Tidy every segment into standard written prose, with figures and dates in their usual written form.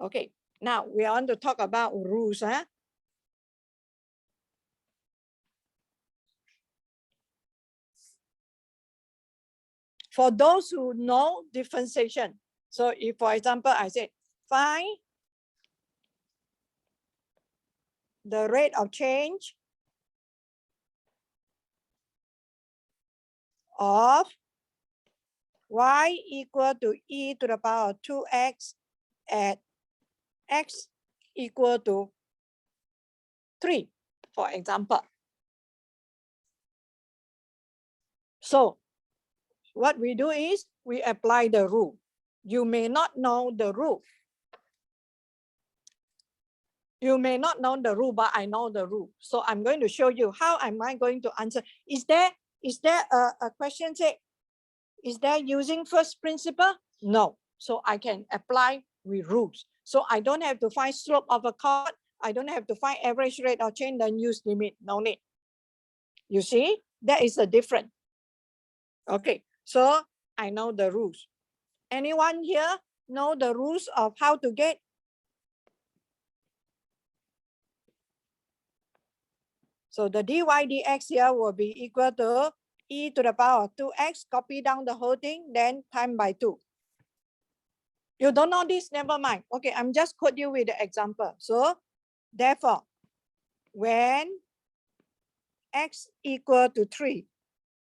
Okay, now we want to talk about rules. Huh? For those who know differentiation, so if, for example, I say, find the rate of change of y equal to e to the power of 2x at x equal to 3, for example. So what we do is we apply the rule. You may not know the rule. You may not know the rule, but I know the rule. So I'm going to show you how am I going to answer. Is there a question say, is there using first principle? No. So I can apply with rules. So I don't have to find slope of a chord. I don't have to find average rate of change, then use limit. No need. You see, that is a difference. Okay, so I know the rules. Anyone here know the rules of how to get? So the dy dx here will be equal to e to the power of 2x, copy down the whole thing, then time by 2. You don't know this, never mind. Okay, I'm just quote you with the example. So therefore, when x equal to 3,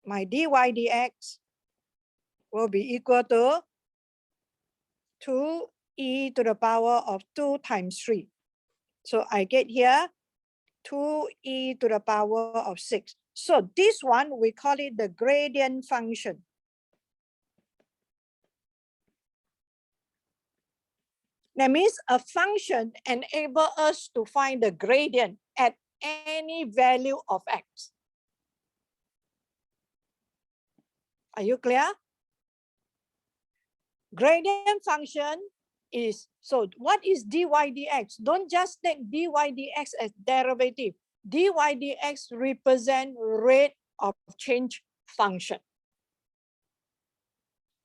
my dy dx will be equal to 2e to the power of 2 times 3. So I get here 2e to the power of 6. So this one, we call it the gradient function. That means a function enables us to find the gradient at any value of x. Are you clear? Gradient function is, so what is dy dx? Don't just take dy dx as derivative. Dy dx represent rate of change function.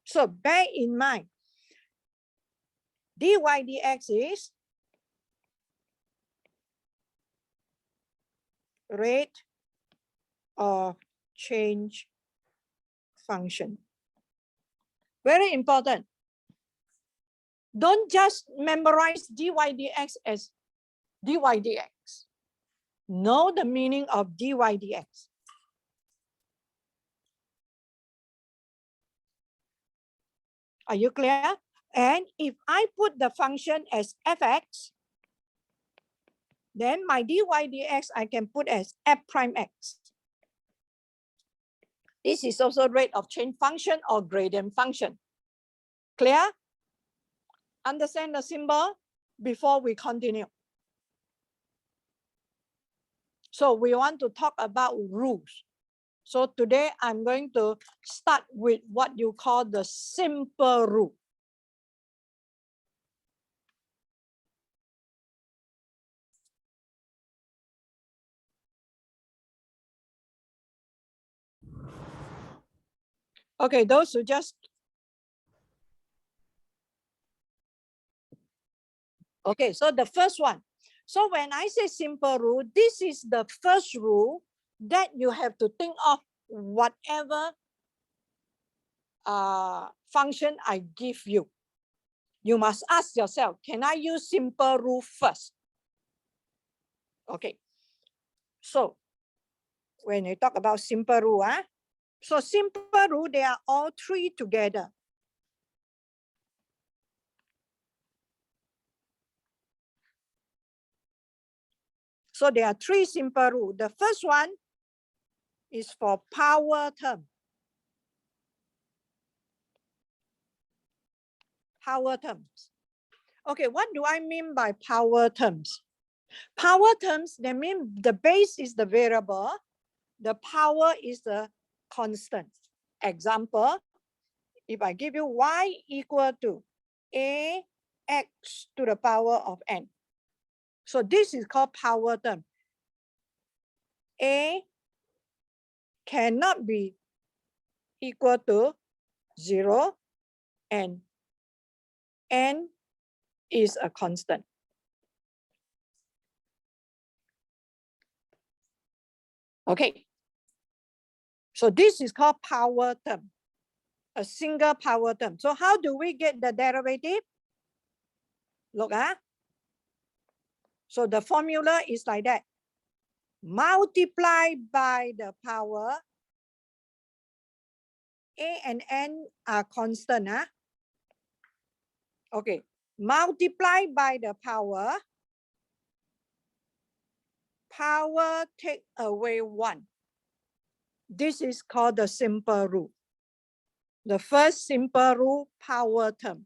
So bear in mind, dy dx is rate of change function. Very important. Don't just memorize dy dx as dy dx. Know the meaning of dy dx. Are you clear? And if I put the function as fx, then my dy dx I can put as f prime x. This is also rate of change function or gradient function. Clear? Understand the symbol before we continue. So we want to talk about rules. So today I'm going to start with what you call the simple rule. Okay, those who just, okay, so the first one. So when I say simple rule, this is the first rule that you have to think of whatever function I give you. You must ask yourself, can I use simple rule first? Okay, so when you talk about simple rule, so simple rule, they are all three together. So there are three simple rules. The first one is for power term. Power terms. Okay, what do I mean by power terms? Power terms, they mean the base is the variable, the power is the constant. Example, if I give you y equal to ax to the power of n. So this is called power term. A cannot be equal to 0 and n is a constant. Okay. So this is called power term, a single power term. So how do we get the derivative? Look, so the formula is like that. Multiply by the power. A and N are constant. Okay. Multiply by the power. Power take away 1. This is called the simple rule. The first simple rule, power term.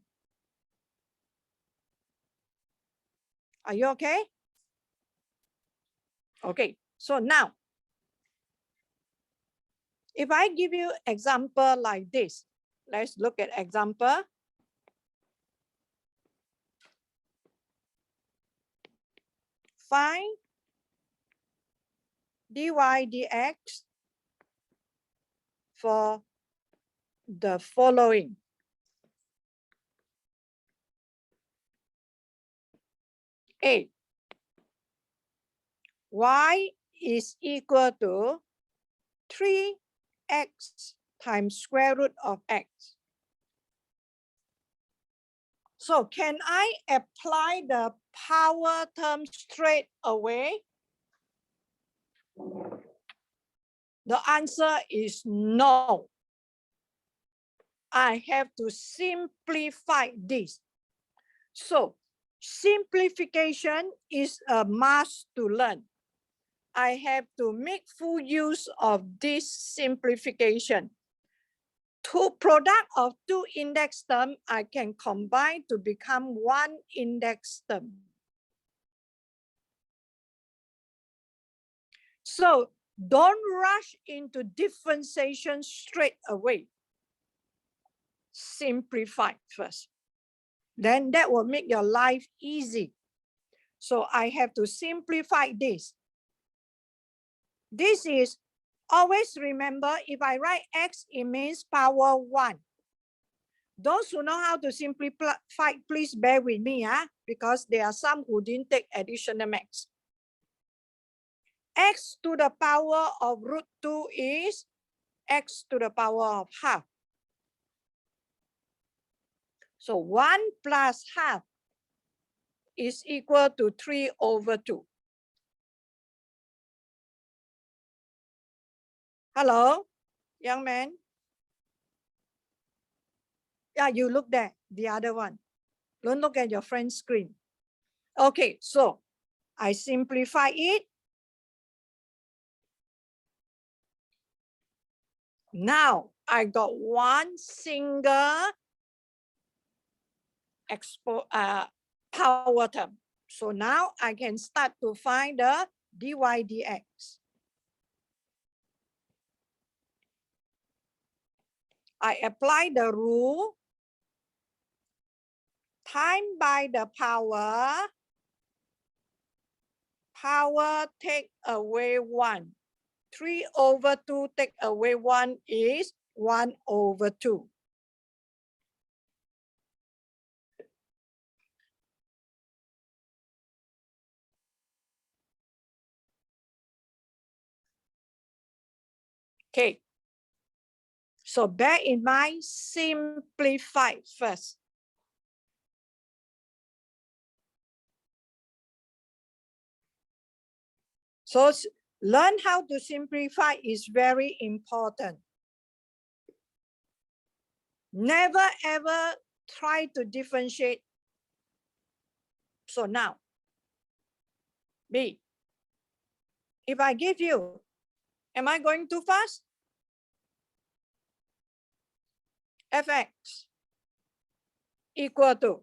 Are you okay? Okay, so now, if I give you example like this, let's look at example. Find dy dx for the following. A, y is equal to 3x times square root of x. So can I apply the power term straight away? The answer is no. I have to simplify this. So simplification is a must to learn. I have to make full use of this simplification. Two product of two index term I can combine to become one index term. So don't rush into differentiation straight away. Simplify first. Then that will make your life easy. So I have to simplify this. This is, always remember, if I write x, it means power 1. Those who know how to simplify, please bear with me, because there are some who didn't take additional maths. X to the power of root 2 is x to the power of half. So 1 plus half is equal to 3 over 2. Hello, young man? Yeah, you look there, the other one. Don't look at your friend's screen. Okay, so I simplify it. Now I got one single power term. So now I can start to find the dy dx. I apply the rule. Time by the power. Power take away 1. 3 over 2 take away 1 is 1 over 2. Okay. So bear in mind, simplify first. So learn how to simplify is very important. Never ever try to differentiate. So now, B, if I give you, am I going too fast? Fx equal to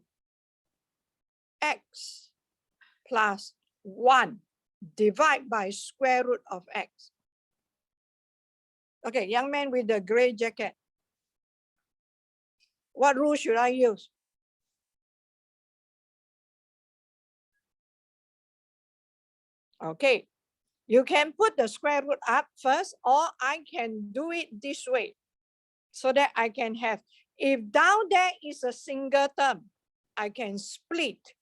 x plus 1 divided by square root of x. Okay, young man with the gray jacket. What rule should I use? Okay, you can put the square root up first, or I can do it this way so that I can have, if down there is a single term, I can split.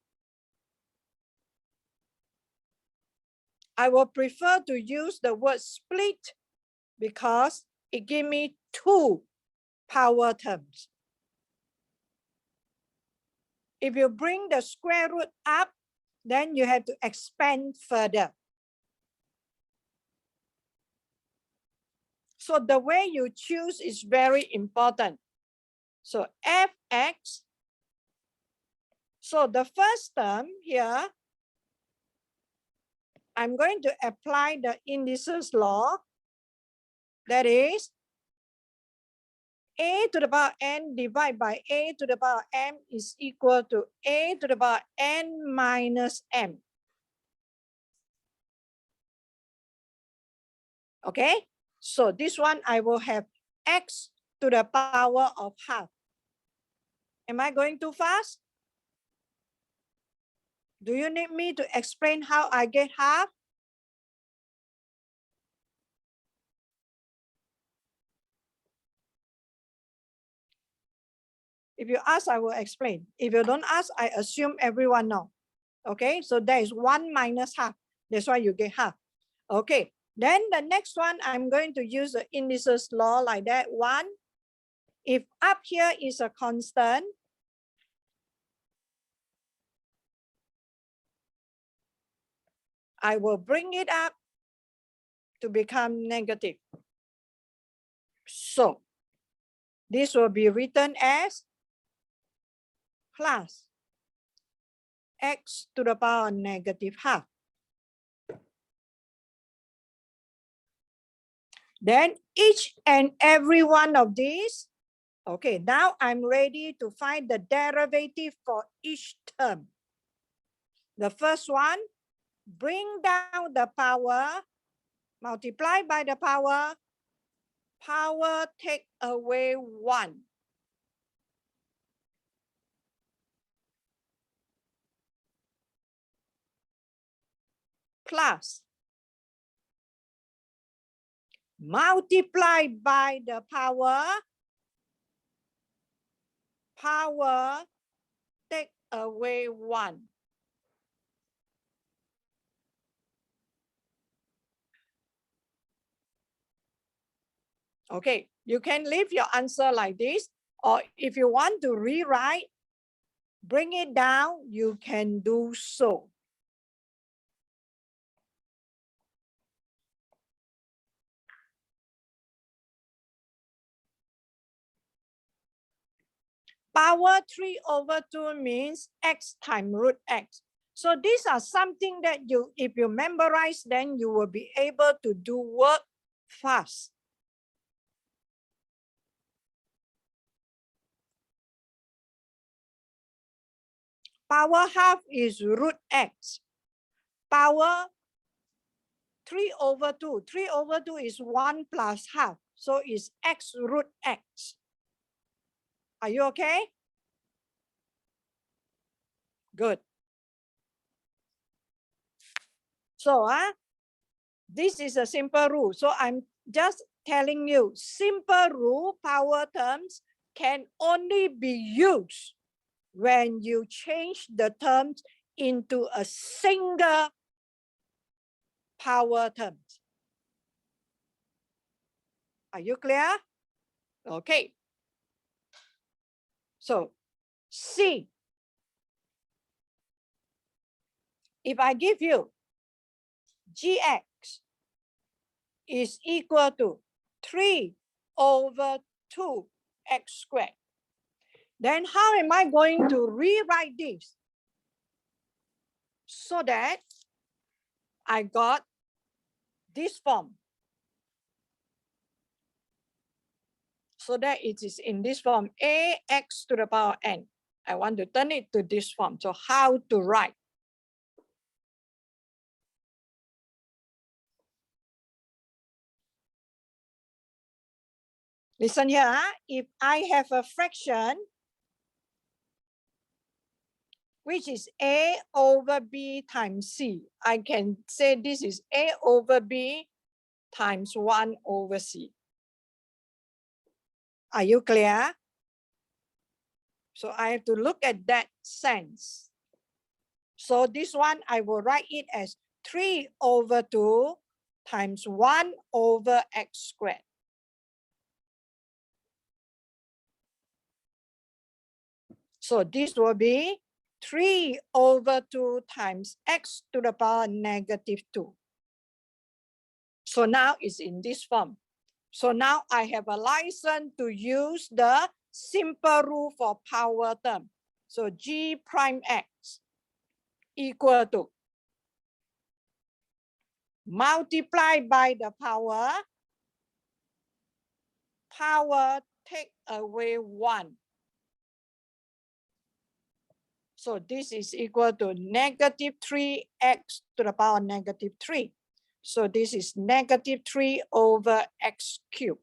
I will prefer to use the word split because it gives me two power terms. If you bring the square root up, then you have to expand further. So the way you choose is very important. So fx. So the first term here, I'm going to apply the indices law. That is, a to the power n divided by a to the power m is equal to a to the power n minus m. Okay, so this one I will have x to the power of half. Am I going too fast? Do you need me to explain how I get half? If you ask, I will explain. If you don't ask, I assume everyone know. Okay, so there is 1 minus half. That's why you get half. Okay, then the next one, I'm going to use the indices law like that. 1, if up here is a constant, I will bring it up to become negative. So this will be written as plus x to the power negative half. Then each and every one of these, okay, now I'm ready to find the derivative for each term. The first one, bring down the power, multiply by the power, power take away 1. Plus multiply by the power, power take away 1. Okay, you can leave your answer like this, or if you want to rewrite, bring it down, you can do so. Power 3/2 means x times root x. So these are something that you, if you memorize, then you will be able to do work fast. Power half is root x. Power 3/2. 3/2 is 1 plus half. So it's x root x. Are you okay? Good. So this is a simple rule. So I'm just telling you, simple rule, power terms can only be used when you change the terms into a single power terms. Are you clear? Okay. So C, if I give you gx is equal to 3/2 x squared, then how am I going to rewrite this so that I got this form? So that it is in this form, ax to the power n. I want to turn it to this form. So how to write? Listen here, if I have a fraction, which is a over b times c, I can say this is a over b times 1 over c. Are you clear? So I have to look at that sense. So this one, I will write it as 3 over 2 times 1 over x squared. So this will be 3 over 2 times x to the power negative 2. So now it's in this form. So now I have a license to use the simple rule for power term. So g prime x equal to multiply by the power take away 1. So this is equal to negative 3x to the power negative 3. So this is negative 3 over x cubed.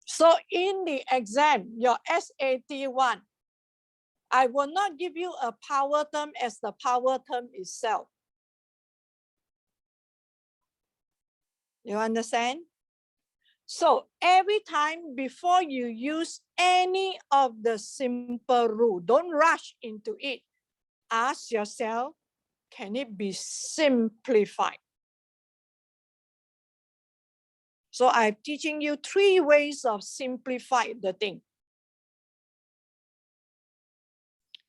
So in the exam, your SAT1, I will not give you a power term as the power term itself. You understand? So every time before you use any of the simple rule, don't rush into it. Ask yourself, can it be simplified? So I'm teaching you 3 ways of simplify the thing.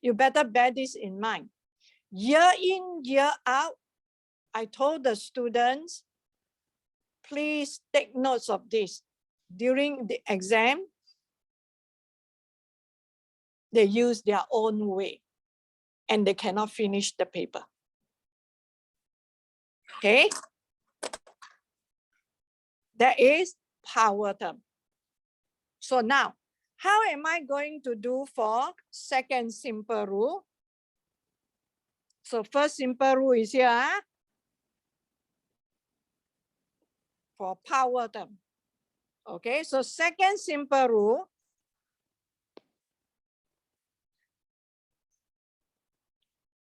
You better bear this in mind. Year in, year out, I told the students, please take notes of this. During the exam, they use their own way and they cannot finish the paper. Okay? That is power term. So now, how am I going to do for second simple rule? So first simple rule is here for power term. Okay, so second simple rule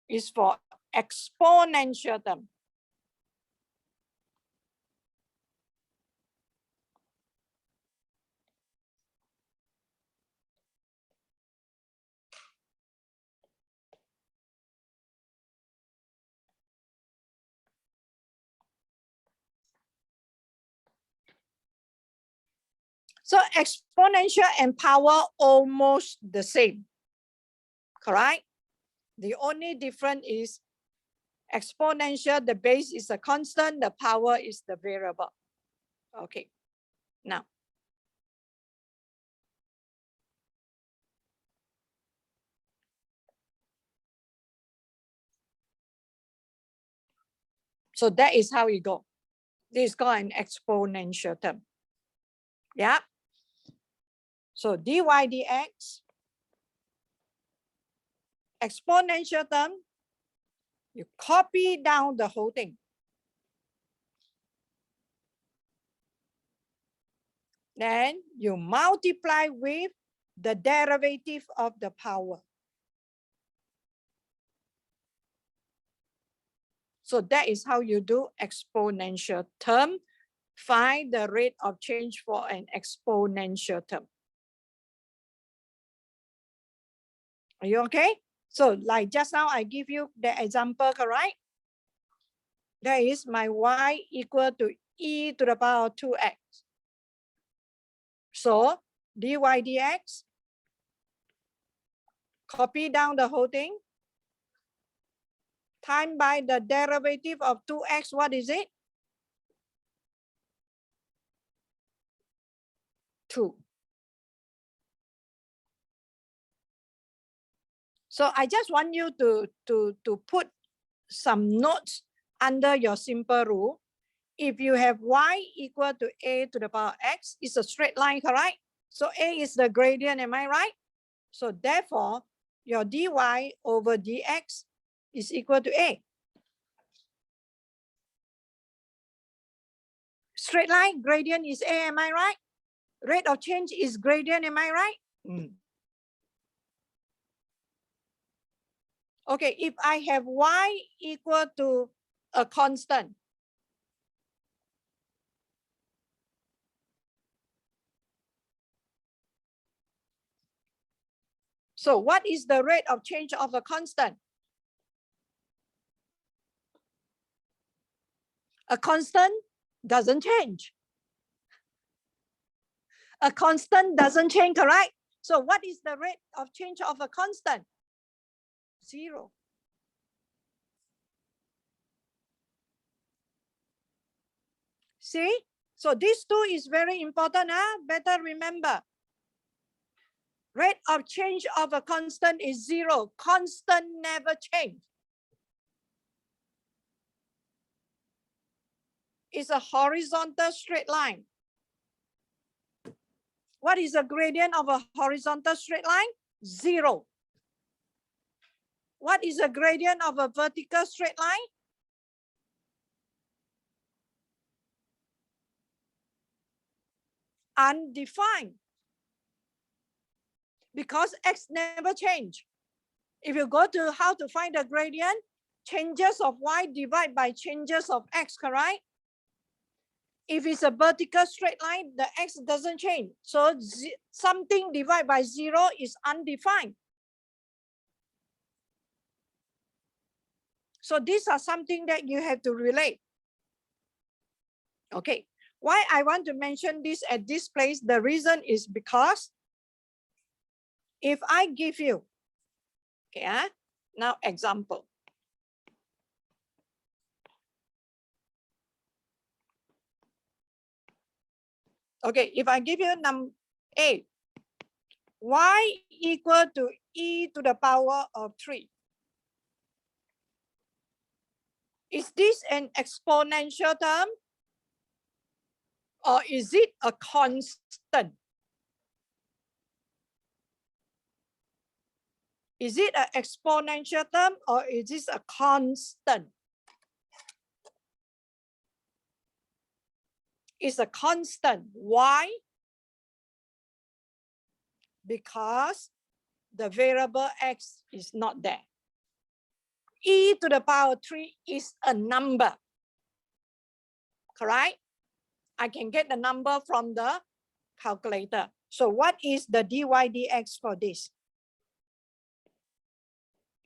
is for exponential term. So exponential and power almost the same, correct? The only difference is exponential, the base is a constant, the power is the variable. Okay, now. So that is how it goes. This is called an exponential term. Yeah. So dy dx, exponential term, you copy down the whole thing. Then you multiply with the derivative of the power. So that is how you do exponential term. Find the rate of change for an exponential term. Are you okay? So like just now, I give you the example, correct? That is my y equal to e to the power 2x. So dy dx, copy down the whole thing, time by the derivative of 2x, what is it? 2. So I just want you to put some notes under your simple rule. If you have y equal to a to the power x, it's a straight line, correct? So a is the gradient, am I right? So therefore, your dy over dx is equal to a. Straight line, gradient is a, am I right? Rate of change is gradient, am I right? Okay, if I have y equal to a constant, so what is the rate of change of a constant? A constant doesn't change. A constant doesn't change, correct? So what is the rate of change of a constant? 0. See? So this two is very important. Better remember. Rate of change of a constant is 0. Constant never change. It's a horizontal straight line. What is the gradient of a horizontal straight line? 0. What is the gradient of a vertical straight line? Undefined. Because x never change. If you go to how to find the gradient, changes of y divided by changes of x, correct? If it's a vertical straight line, the x doesn't change. So something divided by 0 is undefined. So these are something that you have to relate. Okay, why I want to mention this at this place, the reason is because if I give you, okay, now example. Okay, if I give you number A, y equal to e to the power of 3. Is this an exponential term? Or is it a constant? Is it an exponential term or is this a constant? It's a constant. Why? Because the variable x is not there. E to the power 3 is a number. Correct? I can get the number from the calculator. So what is the dy dx for this?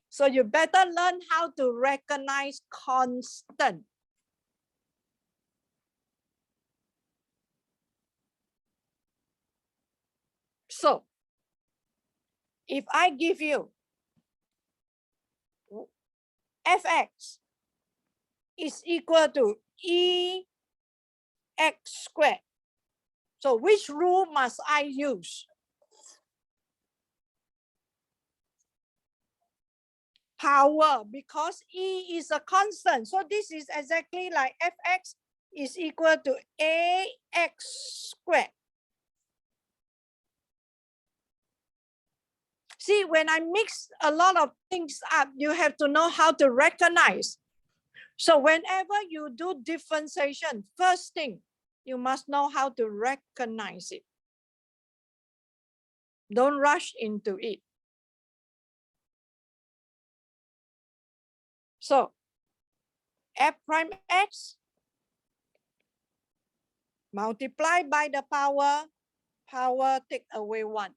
So you better learn how to recognize constant. So if I give you fx is equal to e x squared. So which rule must I use? Power, because e is a constant. So this is exactly like fx is equal to ax squared. See, when I mix a lot of things up, you have to know how to recognize. So whenever you do differentiation, first thing, you must know how to recognize it. Don't rush into it. So f prime x multiplied by the power take away 1.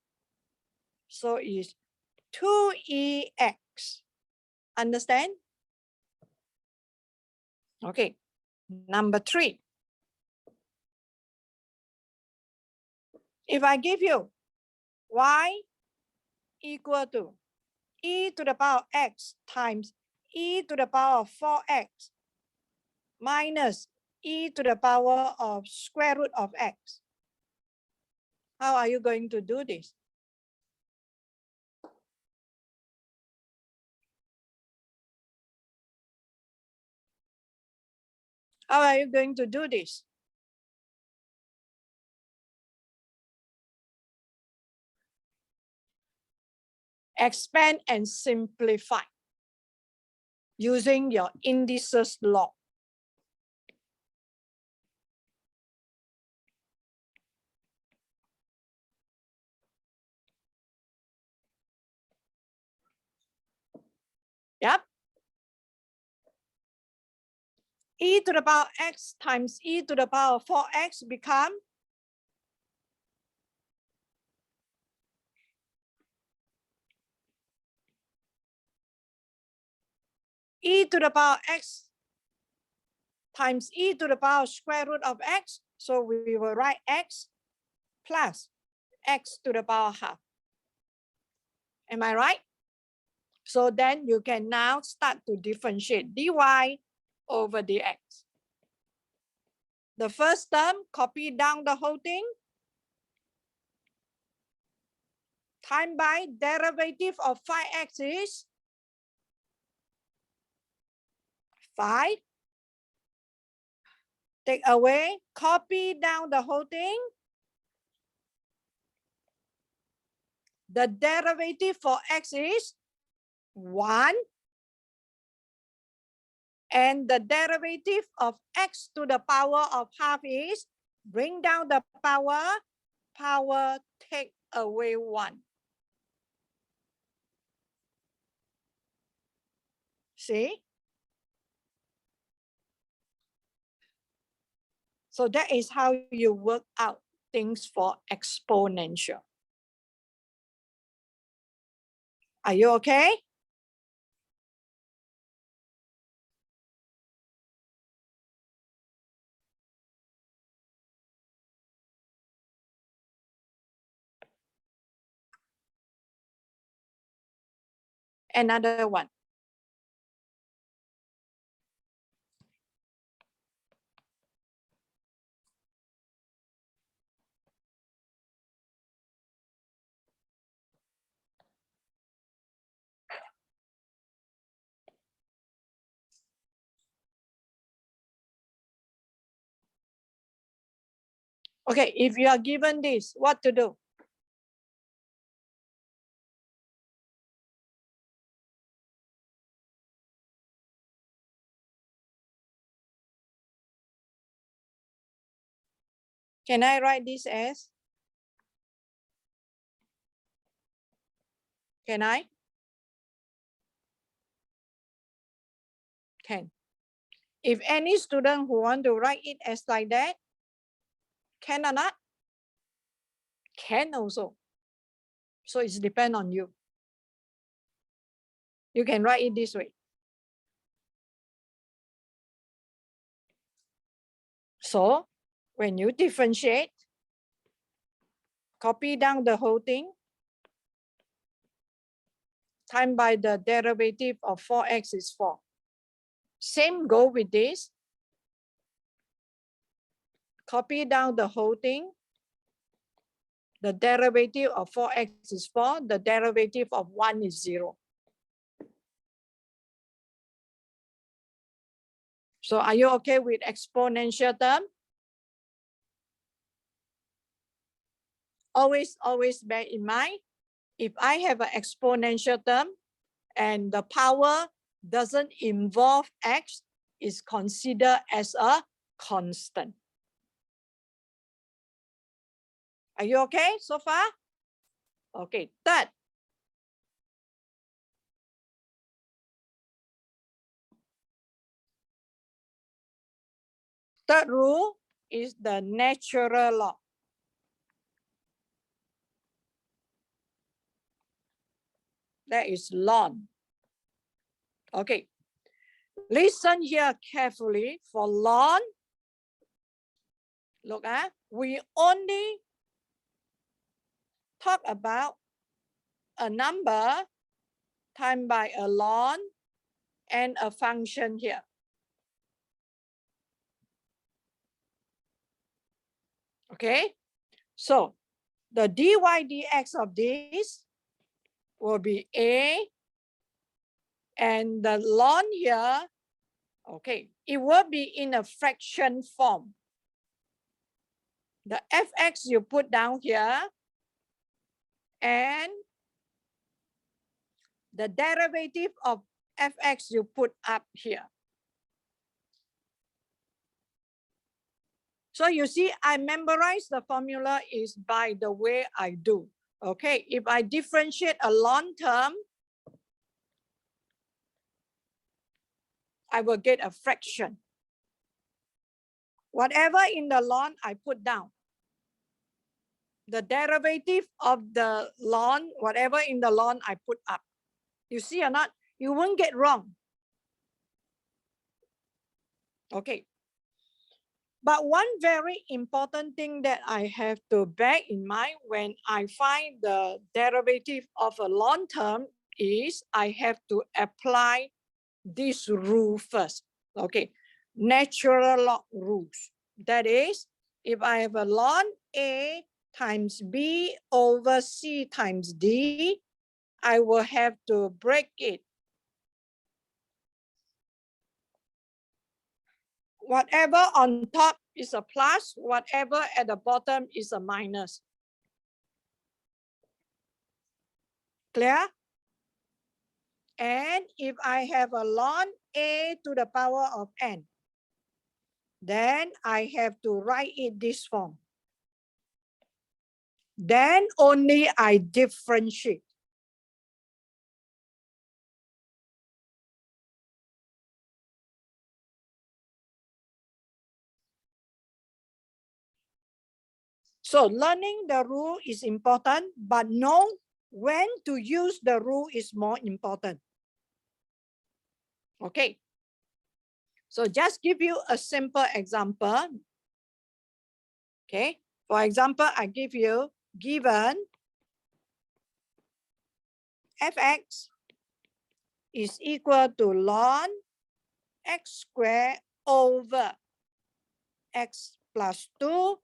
So it's 2ex. Understand? Okay, number 3. If I give you y equal to e to the power x times e to the power of 4x minus e to the power of square root of x. How are you going to do this? How are you going to do this? Expand and simplify using your indices law. Yep. E to the power x times e to the power 4x become e to the power x times e to the power square root of x. So we will write x plus x to the power half. Am I right? So then you can now start to differentiate dy over dx. The first term, copy down the whole thing. Time by derivative of 5x is 5. Take away, copy down the whole thing. The derivative for x is 1. And the derivative of x to the power of half is, bring down the power take away 1. See? So that is how you work out things for exponential. Are you okay? Another one. Okay, if you are given this, what to do? Can I write this as? Can I? Can. If any student who want to write it as like that, can or not? Can also. So it's depend on you. You can write it this way. So when you differentiate, copy down the whole thing, time by the derivative of 4x is 4. Same go with this. Copy down the whole thing. The derivative of 4x is 4. The derivative of 1 is 0. So are you okay with exponential term? Always bear in mind, if I have an exponential term and the power doesn't involve x, is considered as a constant. Are you okay so far? Okay, third. Third rule is the natural law. That is ln. Okay, listen here carefully for ln. Look at, we only talk about a number times by a ln and a function here. Okay, so the dy dx of this will be a, and the ln here, okay, it will be in a fraction form. The fx you put down here, and the derivative of fx you put up here. So you see, I memorize the formula is by the way I do. Okay, if I differentiate a long term, I will get a fraction. Whatever in the ln, I put down. The derivative of the ln, whatever in the ln, I put up. You see or not? You won't get wrong. Okay. But one very important thing that I have to bear in mind when I find the derivative of a long term is I have to apply this rule first. Okay, natural log rules. That is, if I have a ln A times B over C times D, I will have to break it. Whatever on top is a plus, whatever at the bottom is a minus. Clear? And if I have a ln A to the power of n, then I have to write it this form. Then only I differentiate. So learning the rule is important, but know when to use the rule is more important. Okay. So just give you a simple example. Okay. For example, I give you given fx is equal to ln x squared over x plus 2,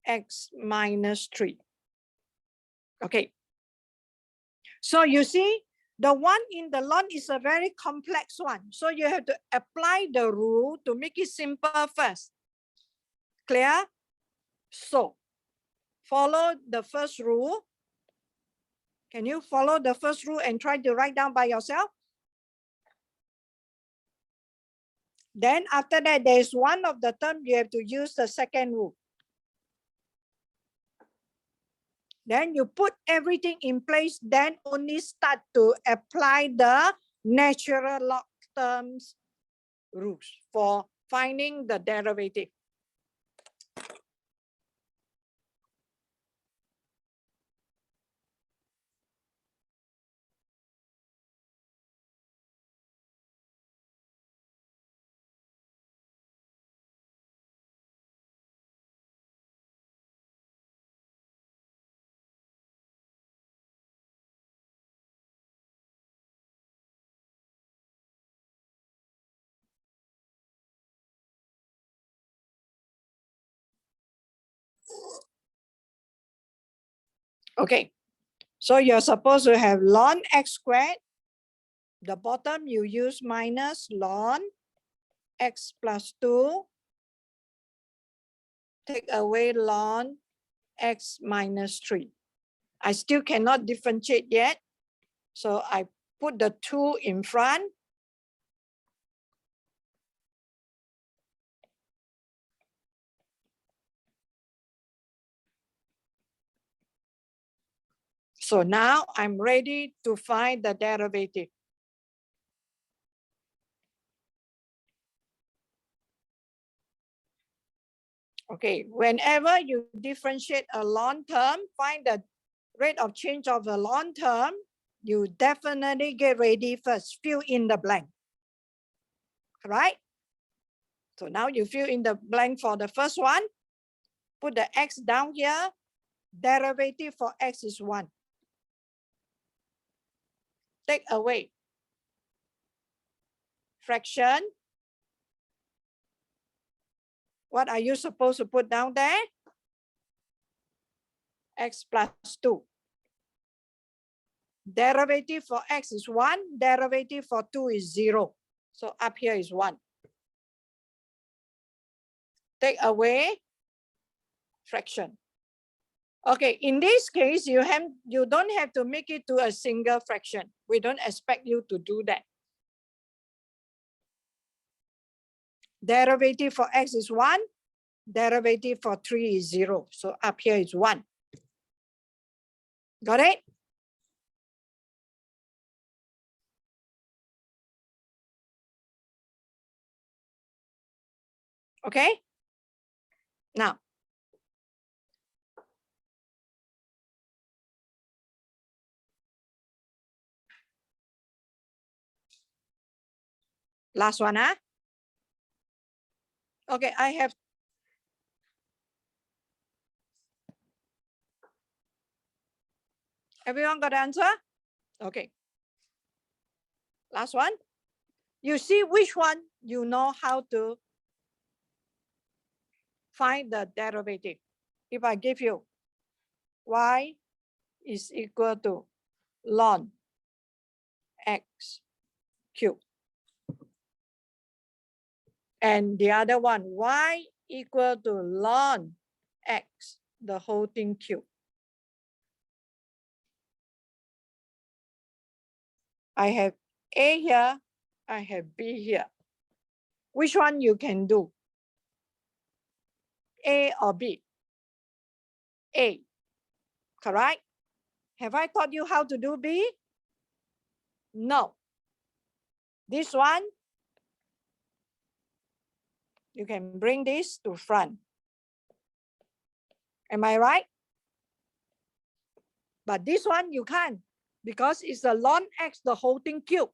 x minus 3. Okay. So you see, the one in the ln is a very complex one. So you have to apply the rule to make it simple first. Clear? So follow the first rule. Can you follow the first rule and try to write down by yourself? Then after that, there is one of the term you have to use the second rule. Then you put everything in place, then only start to apply the natural log terms rules for finding the derivative. Okay, so you're supposed to have ln x squared. The bottom you use minus ln x plus 2. Take away ln x minus 3. I still cannot differentiate yet. So I put the 2 in front. So now I'm ready to find the derivative. Okay, whenever you differentiate a long term, find the rate of change of the long term, you definitely get ready first, fill in the blank, right? So now you fill in the blank for the first one, put the x down here, derivative for x is 1. Take away fraction. What are you supposed to put down there? X plus 2. Derivative for x is 1. Derivative for 2 is 0. So up here is 1. Take away fraction. Okay, in this case, you don't have to make it to a single fraction. We don't expect you to do that. Derivative for x is 1. Derivative for 3 is 0. So up here is 1. Got it? Okay? Now, last one, huh? Okay, I have everyone got the answer? Okay. Last one. You see which one you know how to find the derivative. If I give you y is equal to ln x cubed. And the other one, y equal to ln x, the whole thing cubed. I have A here, I have B here. Which one you can do? A or B? A, correct? Have I taught you how to do B? No. This one, you can bring this to front. Am I right? But this one you can't because it's a ln x, the whole thing cubed.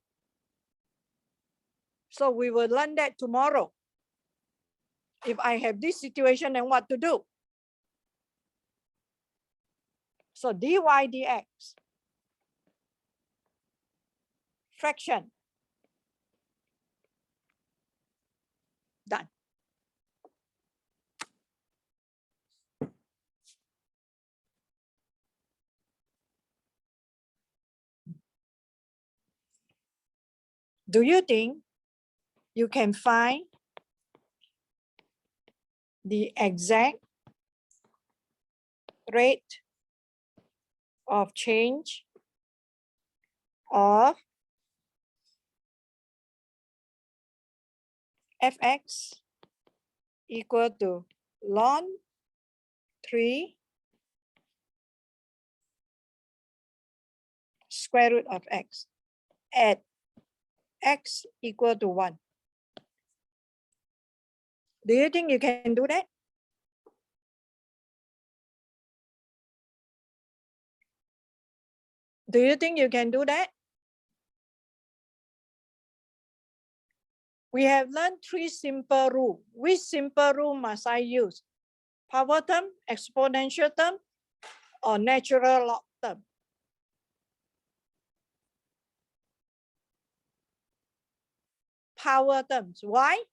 So we will learn that tomorrow. If I have this situation, then what to do? So dy dx, fraction, done. Do you think you can find the exact rate of change of fx equal to ln 3 square root of x at x equal to 1? Do you think you can do that? Do you think you can do that? We have learned 3 simple rules. Which simple rule must I use? Power term, exponential term, or natural log term? Power terms. Why?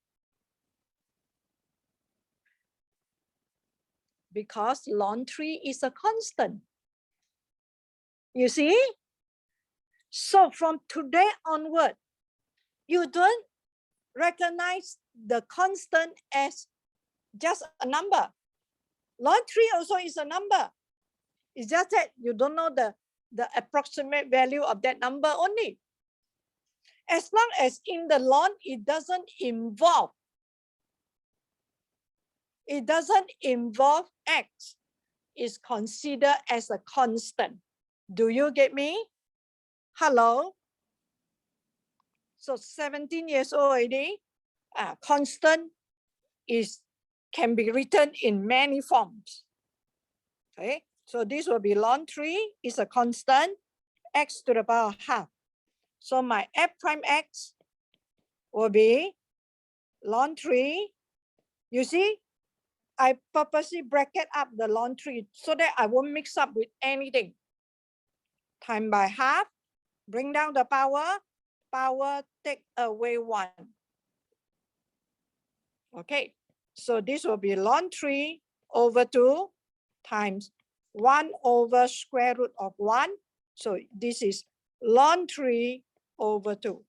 Because ln 3 is a constant. You see? So from today onward, you don't recognize the constant as just a number. Ln 3 also is a number. It's just that you don't know the approximate value of that number only. As long as in the ln, it doesn't involve x, is considered as a constant. Do you get me? Hello? So 17 years old already, constant can be written in many forms. Okay, so this will be ln 3 is a constant, x to the power half. So my f prime x will be ln 3. You see, I purposely bracket up the ln 3 so that I won't mix up with anything. Time by half, bring down the power, take away 1. Okay, so this will be ln 3 over 2 times 1 over square root of 1. So this is ln 3 over 2.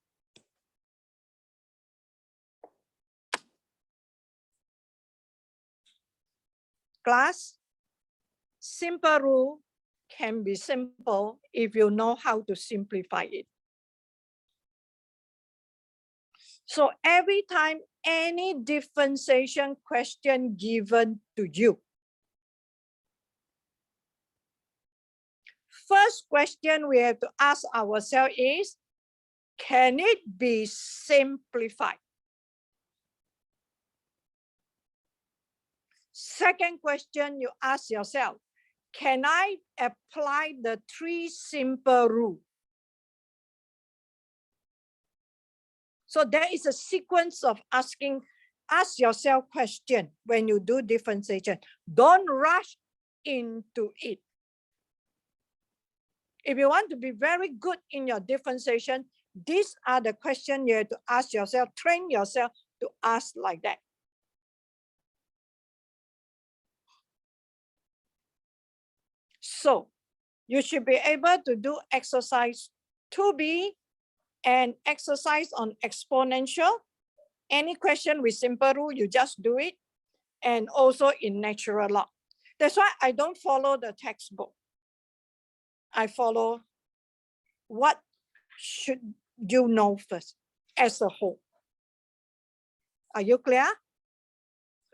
Class, simple rule can be simple if you know how to simplify it. So every time any differentiation question given to you, first question we have to ask ourselves is, can it be simplified? Second question you ask yourself, can I apply the 3 simple rules? So there is a sequence of asking, ask yourself question when you do differentiation. Don't rush into it. If you want to be very good in your differentiation, these are the questions you have to ask yourself, train yourself to ask like that. So you should be able to do exercise 2B and exercise on exponential. Any question with simple rule, you just do it. And also in natural log. That's why I don't follow the textbook. I follow what should you know first as a whole. Are you clear?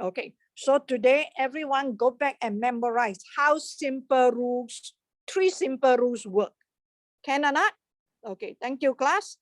Okay, so today everyone go back and memorize how simple rules, 3 simple rules work. Can or not? Okay, thank you, class.